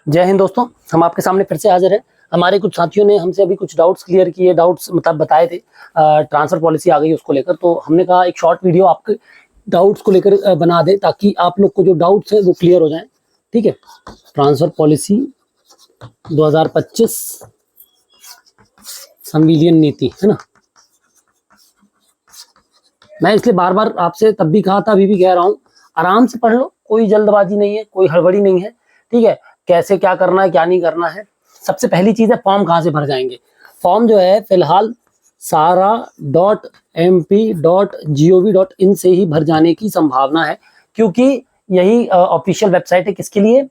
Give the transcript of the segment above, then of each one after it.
जय हिंद दोस्तों, हम आपके सामने फिर से हाजिर हैं। हमारे कुछ साथियों ने हमसे अभी कुछ डाउट्स क्लियर किए, डाउट्स मतलब बताए थे। ट्रांसफर पॉलिसी आ गई उसको लेकर, तो हमने कहा एक शॉर्ट वीडियो आपके डाउट्स को लेकर बना दे, ताकि आप लोग को जो डाउट्स है वो क्लियर हो जाए। ठीक है, ट्रांसफर पॉलिसी 2025 संविलियन नीति है ना। मैं इसलिए बार बार आपसे तब भी कहा था, अभी भी कह रहा हूँ, आराम से पढ़ लो, कोई जल्दबाजी नहीं है, कोई हड़बड़ी नहीं है। ठीक है, कैसे क्या करना है क्या नहीं करना है। सबसे पहली चीज है, फॉर्म कहाँ से भर जाएंगे। फॉर्म जो है फिलहाल sara.mp.gov.in से ही भर जाने की संभावना है, क्योंकि यही ऑफिशियल वेबसाइट है किसके लिए,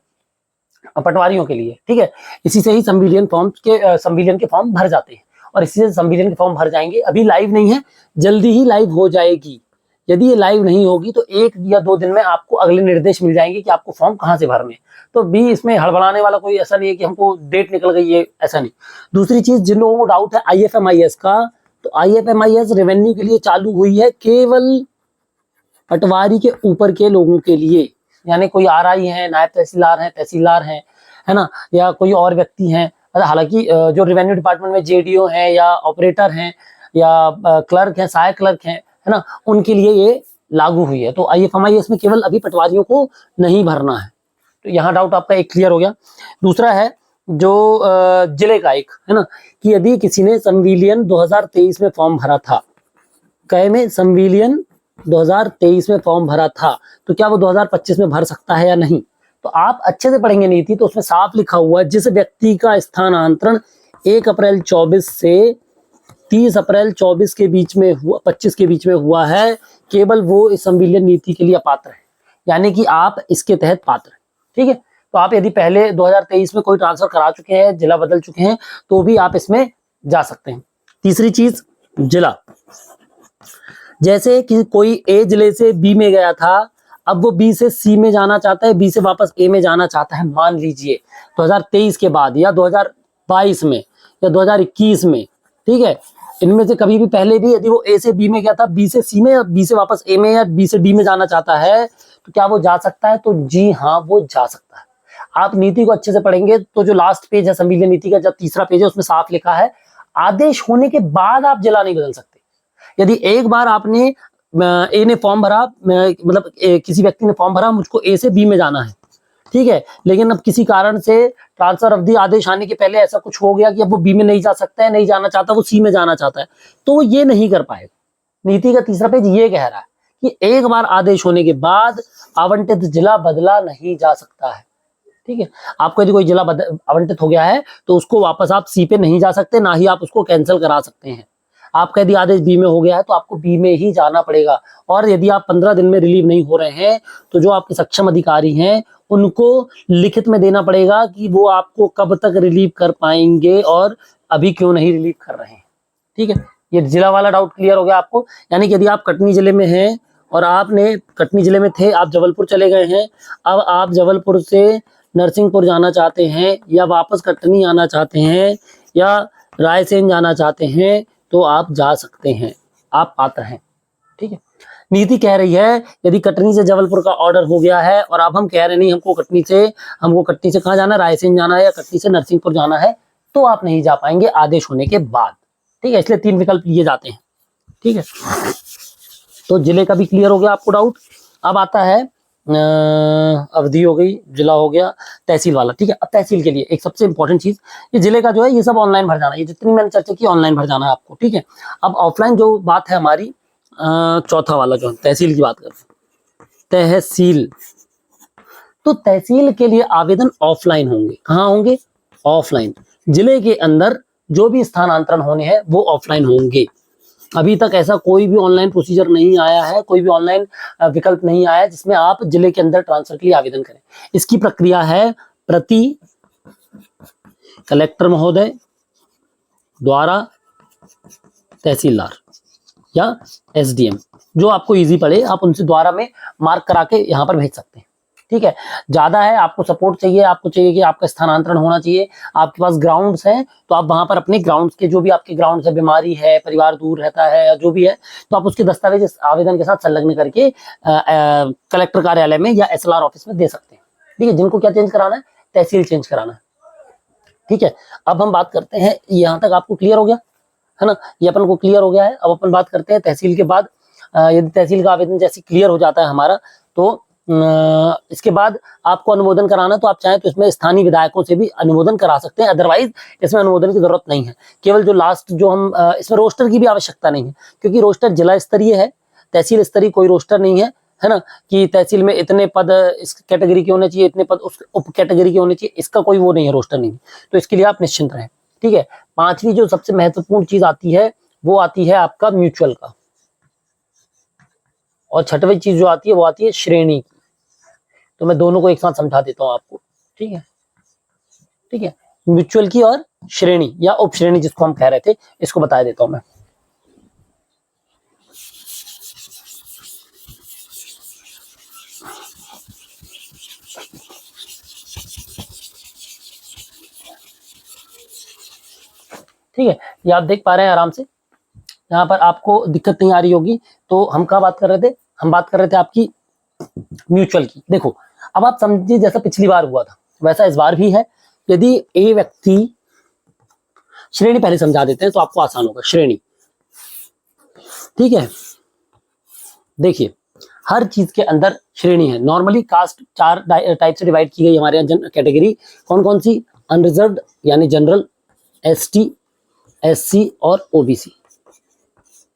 पटवारियों के लिए। ठीक है, इसी से ही संविलियन के फॉर्म भर जाते हैं और इसी से संविलियन के फॉर्म भर जाएंगे। अभी लाइव नहीं है, जल्दी ही लाइव हो जाएगी। यदि ये लाइव नहीं होगी तो 1 या 2 दिन में आपको अगले निर्देश मिल जाएंगे कि आपको फॉर्म कहाँ से भरने। तो भी इसमें हड़बड़ाने वाला कोई ऐसा नहीं है कि हमको डेट निकल गई है, ऐसा नहीं। दूसरी चीज, जिन लोगों को डाउट है IFMIS का, तो IFMIS रेवेन्यू के लिए चालू हुई है केवल पटवारी के ऊपर के लोगों के लिए, यानी कोई RI है, नायब तहसीलदार हैं, है ना, या कोई और व्यक्ति हैं। हालांकि जो रेवेन्यू डिपार्टमेंट में JDO हैं या ऑपरेटर हैं या क्लर्क हैं, सहायक क्लर्क हैं, है ना, उनके लिए ये लागू हुई है। तो IFMIS में केवल अभी पटवारियों को नहीं भरना है। तो यहाँ डाउट आपका एक क्लियर हो गया। दूसरा है जो जिले का एक है ना, कि यदि किसी ने संविलियन 2023 में फॉर्म भरा था, कहे में संविलियन 2023 में फॉर्म भरा था, तो क्या वो 2025 में भर सकता है या नहीं। तो आप अच्छे से पढ़ेंगे नीति, तो उसमें साफ लिखा हुआ है, जिस व्यक्ति का स्थानांतरण 1 अप्रैल 24 से 30 अप्रैल 24 के बीच में हुआ, 25 के बीच में हुआ है, केवल वो इस संविलियन नीति के लिए अपात्र है, यानी कि आप इसके तहत पात्र हैं। ठीक है, तो आप यदि पहले 2023 में कोई ट्रांसफर करा चुके हैं, जिला बदल चुके हैं, तो भी आप इसमें जा सकते हैं। तीसरी चीज, जिला, जैसे कि कोई A जिले से B में गया था, अब वो B से C में जाना चाहता है, B से वापस A में जाना चाहता है, मान लीजिए 2023 के बाद या 2022 में या 2021 में। ठीक है, इनमें से कभी भी पहले भी यदि वो A से B में गया था, B से C में, या B से वापस A में या B से D में जाना चाहता है, तो क्या वो जा सकता है। तो जी हाँ, वो जा सकता है। आप नीति को अच्छे से पढ़ेंगे तो जो लास्ट पेज है संविलियन नीति का, जब तीसरा पेज है, उसमें साफ लिखा है, आदेश होने के बाद आप जिला नहीं बदल सकते। यदि एक बार आपने A ने फॉर्म भरा, मतलब किसी व्यक्ति ने फॉर्म भरा, मुझको A से B में जाना है, ठीक है, लेकिन अब किसी कारण से ट्रांसफर अवधि आदेश आने के पहले ऐसा कुछ हो गया कि अब वो B में नहीं जा सकता है, नहीं जाना चाहता, वो C में जाना चाहता है, तो वो ये नहीं कर पाएगा। नीति का तीसरा पेज ये कह रहा है कि एक बार आदेश होने के बाद आवंटित जिला बदला नहीं जा सकता है। ठीक है, आपको यदि कोई जिला आवंटित हो गया है तो उसको वापस आप C पे नहीं जा सकते, ना ही आप उसको कैंसिल करा सकते हैं। आपका यदि आदेश B में हो गया है तो आपको B में ही जाना पड़ेगा। और यदि आप 15 दिन में रिलीव नहीं हो रहे हैं, तो जो आपके सक्षम अधिकारी हैं उनको लिखित में देना पड़ेगा कि वो आपको कब तक रिलीव कर पाएंगे और अभी क्यों नहीं रिलीव कर रहे हैं। ठीक है, ये जिला वाला डाउट क्लियर हो गया आपको। यानी कि यदि आप कटनी जिले में हैं और आपने कटनी जिले में थे, आप जबलपुर चले गए हैं, अब आप जबलपुर से नरसिंहपुर जाना चाहते हैं या वापस कटनी आना चाहते हैं या रायसेन जाना चाहते हैं, तो आप जा सकते हैं, आप पात्र हैं। ठीक है, नीति कह रही है यदि कटनी से जबलपुर का ऑर्डर हो गया है और अब हम कह रहे नहीं, हमको कटनी से कहाँ जाना है, रायसेन जाना है या कटनी से नरसिंहपुर जाना है, तो आप नहीं जा पाएंगे आदेश होने के बाद। ठीक है, इसलिए 3 विकल्प लिए जाते हैं। ठीक है, तो जिले का भी क्लियर हो गया आपको डाउट। अब आता है अवधि हो गई, जिला हो गया, तहसील वाला। ठीक है, अब तहसील के लिए एक सबसे इंपॉर्टेंट चीज, ये जिले का जो है ये सब ऑनलाइन भर जाना है, ये जितनी मैंने चर्चा की ऑनलाइन भर जाना है आपको। ठीक है, अब ऑफलाइन जो बात है हमारी, चौथा वाला जो तहसील की बात करते हैं, तहसील, तो तहसील के लिए आवेदन ऑफलाइन होंगे। कहाँ होंगे? ऑफलाइन। जिले के अंदर जो भी स्थानांतरण होने हैं वो ऑफलाइन होंगे। अभी तक ऐसा कोई भी ऑनलाइन प्रोसीजर नहीं आया है, कोई भी ऑनलाइन विकल्प नहीं आया है जिसमें आप जिले के अंदर ट्रांसफर के लिए आवेदन करें। इसकी प्रक्रिया है प्रति कलेक्टर महोदय द्वारा तहसीलदार या SDM, जो आपको इजी पड़े आप उनसे द्वारा में मार्क करा के यहाँ पर भेज सकते हैं। ठीक है, ज्यादा है, आपको सपोर्ट चाहिए, आपको चाहिए कि आपका स्थानांतरण होना चाहिए, आपके पास ग्राउंड्स हैं, तो आप वहां पर अपने ग्राउंड्स के, जो भी आपके ग्राउंड्स है, बीमारी है, परिवार दूर रहता है या जो भी है, तो आप उसके दस्तावेज आवेदन के साथ संलग्न करके कलेक्टर कार्यालय में या SLR ऑफिस में दे सकते हैं। ठीक है, जिनको क्या चेंज कराना है, तहसील चेंज कराना है। ठीक है, अब हम बात करते हैं, यहाँ तक आपको क्लियर हो गया है ना, ये अपन को क्लियर हो गया है। अब अपन बात करते हैं तहसील के बाद, यदि तहसील का आवेदन जैसे क्लियर हो जाता है हमारा, तो इसके बाद आपको अनुमोदन कराना, तो आप चाहें तो इसमें स्थानीय विधायकों से भी अनुमोदन करा सकते हैं, अदरवाइज इसमें अनुमोदन की जरूरत नहीं है। केवल जो लास्ट जो हम इसमें रोस्टर की भी आवश्यकता नहीं है, क्योंकि रोस्टर जिला स्तरीय है, तहसील स्तरीय कोई रोस्टर नहीं है ना, कि तहसील में इतने पद इस कैटेगरी के होने चाहिए, इतने पद उस उप कैटेगरी के होने चाहिए, इसका कोई वो नहीं है, रोस्टर नहीं है, तो इसके लिए आप निश्चिंत रहें। ठीक है, पांचवी जो सबसे महत्वपूर्ण चीज आती है वो आती है आपका म्यूचुअल का, और छठवीं चीज जो आती है वो आती है श्रेणी की। तो मैं दोनों को एक साथ समझा देता हूं आपको। ठीक है, ठीक है, म्यूचुअल की और श्रेणी या उप श्रेणी जिसको हम कह रहे थे, इसको बता देता हूं मैं। ठीक है, ये आप देख पा रहे हैं आराम से, यहाँ पर आपको दिक्कत नहीं आ रही होगी। तो हम क्या बात कर रहे थे, हम बात कर रहे थे आपकी म्यूचुअल की। देखो, अब आप समझिए जैसा पिछली बार हुआ था वैसा इस बार भी है। यदि ए व्यक्ति, श्रेणी पहले समझा देते हैं तो आपको आसान होगा। श्रेणी, ठीक है, देखिए हर चीज के अंदर श्रेणी है। नॉर्मली कास्ट 4 टाइप से डिवाइड की गई हमारे यहाँ कैटेगरी। कौन कौन सी? अनरिजर्व्ड यानी जनरल, एसटी, एससी और ओबीसी।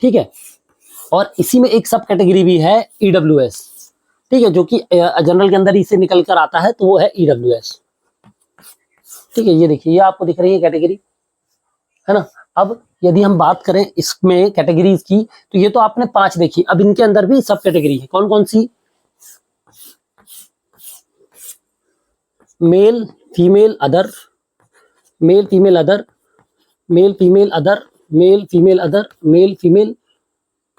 ठीक है, और इसी में एक सब कैटेगरी भी है ईडब्ल्यूएस। ठीक है, जो कि जनरल के अंदर इसे निकल कर आता है, तो वो है ईडब्ल्यूएस। ठीक है, ये देखिए, ये आपको दिख रही है कैटेगरी, है ना। अब यदि हम बात करें इसमें कैटेगरीज की, तो ये तो आपने 5 देखी, अब इनके अंदर भी सब कैटेगरी है। कौन कौन सी? Male, female, other, male, female, other, male, female, other, male, female, other, male, female,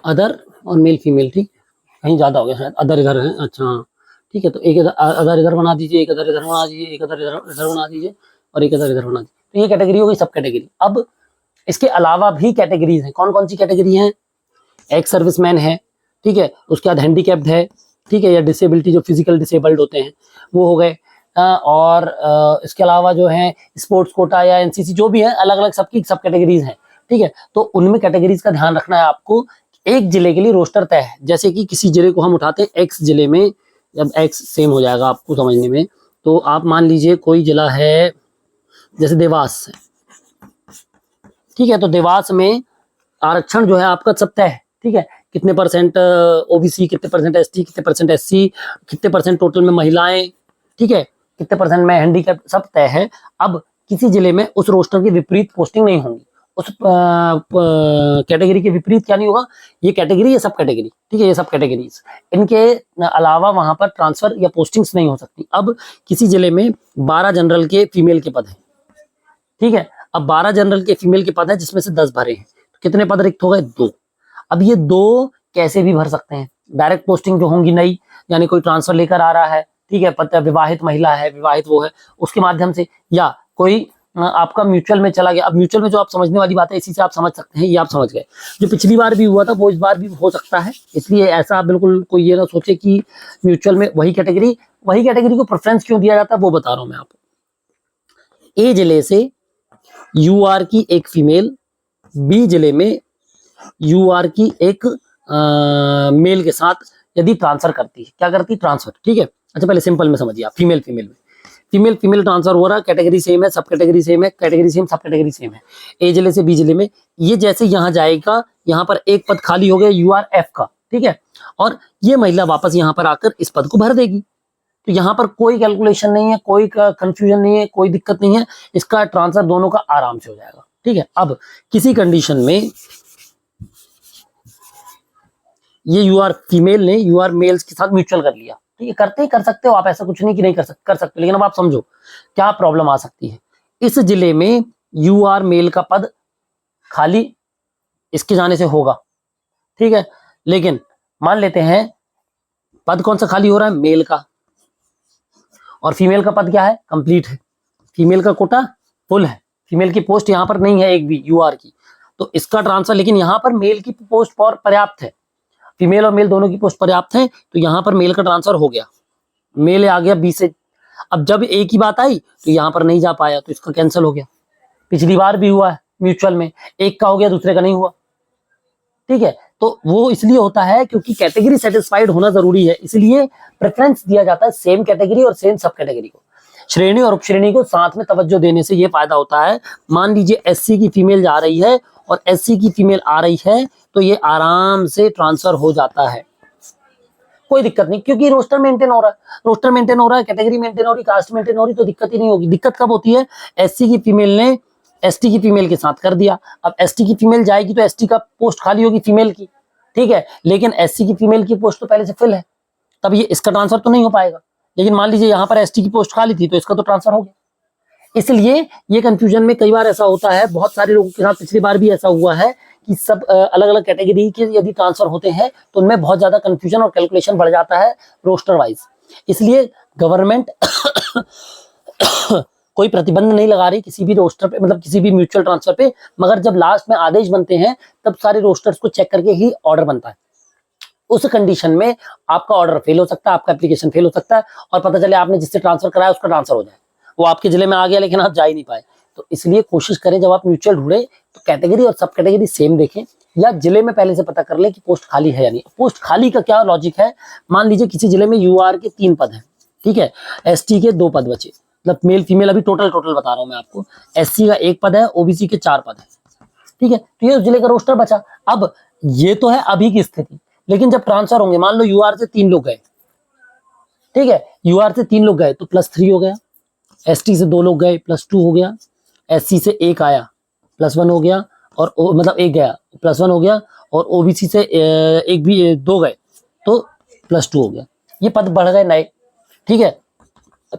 other और मेल, फीमेल। ठीक, कहीं ज्यादा हो गया शायद, अदर इधर है। अच्छा, ठीक है, तो एक अदर इधर बना दीजिए, एक अदर इधर बना दीजिए, एक अदर इधर बना दीजिए और एक अदर इधर बना दीजिए। तो ये कैटेगरी हो गई सब कैटेगरी। अब इसके अलावा भी कैटेगरीज हैं। कौन कौन सी कैटेगरी हैं? एक्स सर्विसमैन है, ठीक है, उसके बाद हैंडीकैप्ड है, ठीक है, या डिसेबिलिटी जो फिजिकल डिसेबल्ड होते हैं वो हो गए, और इसके अलावा जो है स्पोर्ट्स कोटा या एनसीसी जो भी है, अलग अलग सबकी सब कैटेगरीज हैं। ठीक है, तो उनमें कैटेगरीज का ध्यान रखना है आपको। एक जिले के लिए रोस्टर तय है, जैसे कि किसी जिले को हम उठाते हैं एक्स जिले में, जब एक्स सेम हो जाएगा आपको समझने में, तो आप मान लीजिए कोई जिला है जैसे देवास है, ठीक है, तो देवास में आरक्षण जो है आपका सब तय है। ठीक है, कितने परसेंट ओबीसी, कितने परसेंट एसटी, कितने परसेंट एससी, कितने परसेंट टोटल में महिलाएं, ठीक है, कितने परसेंट में हैंडीकैप, सब तय है। अब किसी जिले में उस रोस्टर की विपरीत पोस्टिंग नहीं होगी, उस कैटेगरी के विपरीत क्या नहीं होगा, ये कैटेगरी, ये सब कैटेगरी। ठीक है, ये सब कैटेगरीज, इनके अलावा वहां पर ट्रांसफर या पोस्टिंग्स नहीं हो सकती। अब किसी जिले में 12 जनरल के फीमेल के पद हैं, ठीक है, अब 12 जनरल के फीमेल के पद हैं जिसमें से 10 भरे हैं, तो कितने पद रिक्त हो गए? 2। अब ये 2 कैसे भी भर सकते हैं, डायरेक्ट पोस्टिंग जो होंगी नई, यानी कोई ट्रांसफर लेकर आ रहा है, ठीक है, पता विवाहित महिला है, विवाहित वो है, उसके माध्यम से, या कोई आपका म्यूचुअल में चला गया। अब म्यूचुअल में जो आप समझने वाली बात है, इसी से आप समझ सकते हैं, ये आप समझ गए, जो पिछली बार भी हुआ था वो इस बार भी हो सकता है, इसलिए ऐसा आप बिल्कुल कोई ये ना सोचे कि म्यूचुअल में वही कैटेगरी को प्रेफरेंस क्यों दिया जाता है, वो बता रहा हूं मैं आपको। ए जिले से यूआर की एक फीमेल, बी जिले में यूआर की एक मेल के साथ यदि ट्रांसफर करती है, क्या करती? ट्रांसफर। ठीक है, अच्छा पहले सिंपल में समझिए आप, फीमेल में फीमेल ट्रांसफर हो रहा है, कैटेगरी सेम है, सब कैटेगरी सेम है, कैटेगरी सेम, सब कैटेगरी सेम है। ए जिले से बी जिले में, ये जैसे यहाँ जाएगा, यहाँ पर एक पद खाली हो गया यूआरएफ का, ठीक है, और ये महिला वापस यहाँ पर आकर इस पद को भर देगी। तो यहाँ पर कोई कैलकुलेशन नहीं है, कोई कंफ्यूजन नहीं है, कोई दिक्कत नहीं है, इसका ट्रांसफर दोनों का आराम से हो जाएगा। ठीक है, अब किसी कंडीशन में ये यूआर फीमेल ने यूआर मेल्स के साथ म्यूचुअल कर लिया, ठीक है, कर सकते हो आप, ऐसा कुछ नहीं कि नहीं कर सकते, लेकिन अब आप समझो क्या प्रॉब्लम आ सकती है। इस जिले में यूआर मेल का पद खाली इसके जाने से होगा, ठीक है, लेकिन मान लेते हैं पद कौन सा खाली हो रहा है? मेल का, और फीमेल का पद क्या है? कंप्लीट है, फीमेल का कोटा फुल है, फीमेल की पोस्ट यहाँ पर नहीं है एक भी यूआर की, तो इसका ट्रांसफर, लेकिन यहाँ पर मेल की पोस्ट पर्याप्त है, फीमेल और मेल दोनों की पोस्ट पर्याप्त है, तो यहाँ पर मेल का ट्रांसफर हो गया, मेल आ गया बी से। अब जब ए की बात आई तो यहाँ पर नहीं जा पाया तो इसका कैंसिल हो गया। पिछली बार भी हुआ है म्यूचुअल में, एक का हो गया दूसरे का नहीं हुआ, ठीक है। तो वो इसलिए होता है क्योंकि कैटेगरी सेटिस्फाइड होना जरूरी है, इसलिए प्रेफरेंस दिया जाता है सेम कैटेगरी और सेम सब कैटेगरी को। श्रेणी और उपश्रेणी को साथ में तवज्जो देने से ये फायदा होता है, मान लीजिए एससी की फीमेल जा रही है और एससी की फीमेल आ रही है तो ये आराम से ट्रांसफर हो जाता है, कोई दिक्कत नहीं, क्योंकि रोस्टर मेंटेन हो रहा है, रोस्टर मेंटेन हो रहा है, कैटेगरी मेंटेन हो रही, कास्ट मेंटेन हो रही, तो दिक्कत ही नहीं होगी। दिक्कत कब होती है, एससी की फीमेल ने एसटी की फीमेल के साथ कर दिया, अब एसटी की फीमेल जाएगी तो एसटी का पोस्ट खाली होगी फीमेल की, ठीक है, लेकिन एससी की फीमेल की पोस्ट तो पहले से फिल है, तब ये इसका ट्रांसफर तो नहीं हो पाएगा। लेकिन मान लीजिए यहाँ पर एसटी की पोस्ट खाली थी तो इसका तो ट्रांसफर हो गया। इसलिए ये कंफ्यूजन में कई बार ऐसा होता है, बहुत सारे लोगों के साथ पिछली बार भी ऐसा हुआ है कि सब अलग अलग कैटेगरी के यदि ट्रांसफर होते हैं तो उनमें बहुत ज्यादा कंफ्यूजन और कैलकुलेशन बढ़ जाता है रोस्टर वाइज। इसलिए गवर्नमेंट कोई प्रतिबंध नहीं लगा रही किसी भी रोस्टर पे, मतलब किसी भी म्यूचुअल ट्रांसफर पे, मगर जब लास्ट में आदेश बनते हैं तब सारे रोस्टर्स को चेक करके ही ऑर्डर बनता है। उस कंडीशन में आपका ऑर्डर फेल हो सकता है, आपका एप्लीकेशन फेल हो सकता है और पता चले आपने जिससे ट्रांसफर कराया उसका ट्रांसफर हो जाए, वो आपके जिले में आ गया लेकिन आप जा ही नहीं पाए। तो इसलिए कोशिश करें जब आप म्यूचुअल ढूंढे तो कैटेगरी और सब कैटेगरी सेम देखें, या जिले में पहले से पता कर ले कि पोस्ट खाली है या नहीं। पोस्ट खाली का क्या लॉजिक है, मान लीजिए किसी जिले में यूआर के 3 पद हैं, ठीक है, एसटी के 2 पद बचे, मतलब मेल फीमेल अभी टोटल बता रहा हूं मैं आपको, एससी का 1 पद है, ओबीसी के 4 पद है, ठीक है, तो ये उस जिले का रोस्टर बचा। अब ये तो है अभी की स्थिति, लेकिन जब ट्रांसफर होंगे, मान लो यूआर से 3 लोग गए, ठीक है, यूआर से 3 लोग गए तो +3 हो गया, एसटी से 2 लोग गए +2 हो गया, एससी से 1 आया +1 हो गया, और मतलब 1 गया +1 हो गया, और ओबीसी से 1 भी 2 गए तो +2 हो गया। ये पद बढ़ गए नए, ठीक है,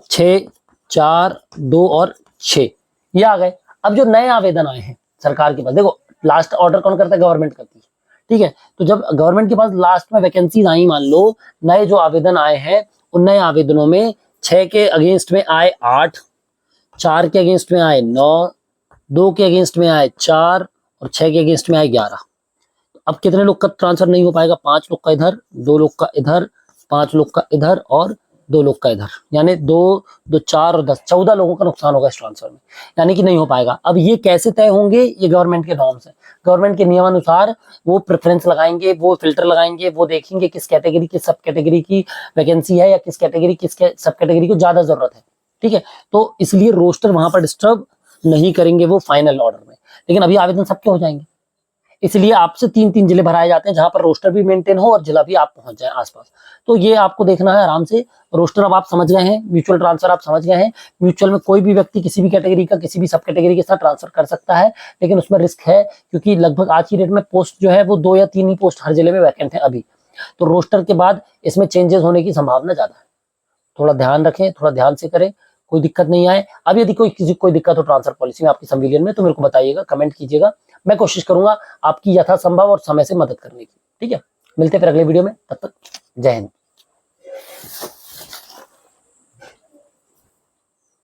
6 4 2 और 6 ये आ गए। अब जो नए आवेदन आए हैं सरकार के पास, देखो लास्ट ऑर्डर कौन करता है, गवर्नमेंट करती है, ठीक है, तो जब गवर्नमेंट के पास लास्ट में वैकेंसीज आई, मान लो नए जो आवेदन आए हैं उन नए आवेदनों में 6 के अगेंस्ट में आए 8, 4 के अगेंस्ट में आए 9, 2 के अगेंस्ट में आए 4 और 6 के अगेंस्ट में आए 11। अब कितने लोग का ट्रांसफर नहीं हो पाएगा, 5 लोग का इधर, 2 लोग का इधर, 5 लोग का इधर और 2 लोग का इधर, यानी 2 2 4 और 10 14 लोगों का नुकसान होगा इस ट्रांसफर में, यानी कि नहीं हो पाएगा। अब ये कैसे तय होंगे, ये गवर्नमेंट के नॉर्म्स है, गवर्नमेंट के नियमानुसार वो प्रेफरेंस लगाएंगे, वो फिल्टर लगाएंगे, वो देखेंगे किस कैटेगरी की सब कैटेगरी की वैकेंसी है या किस कैटेगरी किसके सब कैटेगरी को ज्यादा जरूरत है, ठीक है, तो इसलिए रोस्टर वहां पर डिस्टर्ब नहीं करेंगे वो फाइनल ऑर्डर में, लेकिन अभी आवेदन सबके हो जाएंगे। इसलिए आपसे 3-3 जिले भराए जाते हैं जहां पर रोस्टर भी मेंटेन हो और जिला भी आप पहुंच जाए आसपास। तो ये आपको देखना है आराम से। रोस्टर अब आप समझ गए हैं, म्यूचुअल ट्रांसफर आप समझ गए हैं। म्यूचुअल में कोई भी व्यक्ति किसी भी कैटेगरी का किसी भी सब कैटेगरी के साथ ट्रांसफर कर सकता है, लेकिन उसमें रिस्क है क्योंकि लगभग आज की डेट में पोस्ट जो है वो 2 या 3 ही पोस्ट हर जिले में वैकेंट है अभी, तो रोस्टर के बाद इसमें चेंजेस होने की संभावना ज्यादा है। थोड़ा ध्यान रखें, थोड़ा ध्यान से करें, कोई दिक्कत नहीं आए। अब यदि कोई दिक्कत हो ट्रांसफर पॉलिसी में आपकी संविलियन में तो मेरे को बताइएगा, कमेंट कीजिएगा, मैं कोशिश करूंगा आपकी यथासंभव और समय से मदद करने की। ठीक है, मिलते हैं फिर अगले वीडियो में, तब तक जय हिंद।